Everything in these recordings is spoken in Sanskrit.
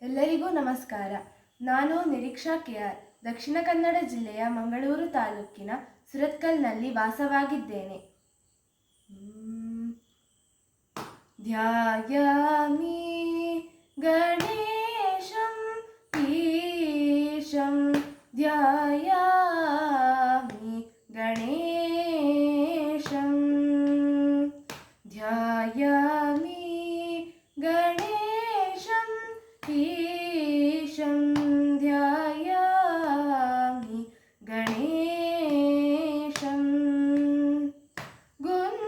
ಎಲ್ಲರಿಗೂ ನಮಸ್ಕಾರ. ನಾನು ನಿರೀಕ್ಷಾ ಕೆಆರ್, ದಕ್ಷಿಣ ಕನ್ನಡ ಜಿಲ್ಲೆಯ ಮಂಗಳೂರು ತಾಲೂಕಿನ ಸುರತ್ಕಲ್ನಲ್ಲಿ ವಾಸವಾಗಿದ್ದೇನೆ. ಧ್ಯಾಯಾಮಿ ಗಣೇಶಂ ಈಶಂ ಧ್ಯಾಯಾಮಿ ಗಣೇಶಂ ಧ್ಯಾಯಾಮಿ ಗಣೇಶಂ ಈಶಂ ಧ್ಯಾಯಾಮಿ ಗಣೇಶಂ ಗುಂಜಾಭಾಸಂ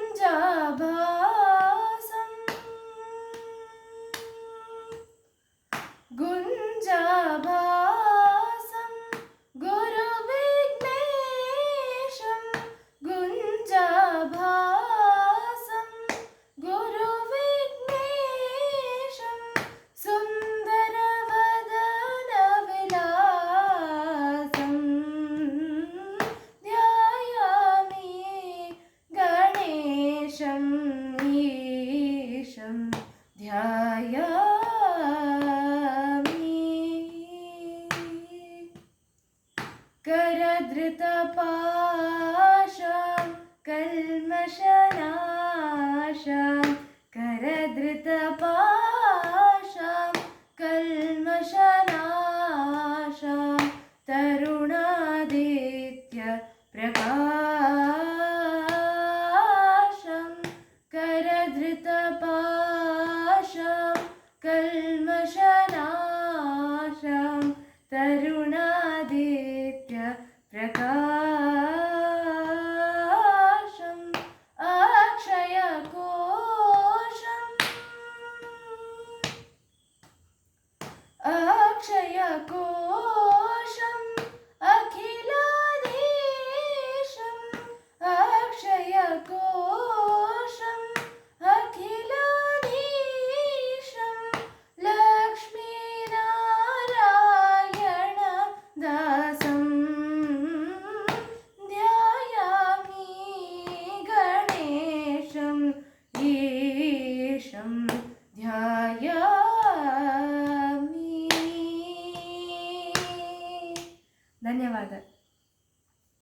ಗುಂಜಾಭಾಸಂ ಗುರುವಿಘ್ನೇಶಂ ಗುಂಜಾಭಾಸಂ ಗುರುವಿಘ್ನೇಶಂ ಸುಂದರವದನ ವಿಲಾಸಂ ಧ್ಯಾಯಾಮಿ ಗಣೇಶಂ ಈಶಂ ಧ್ಯಾಯಾಮಿ करधृतपाशां कल्मषनाशां करधृतपाशां कल्मषनाशां तरुणादित्य प्रकाशं करधृतपाशां कल्मषनाशां तरुणादित्य प्रकाशम् अक्षयकोशम् अखिलाधीशम् अक्षयकोशम् अखिलाधीशं लक्ष्मीनारायण दासं ध्यायामि गणेशं ईशं ध्यायामि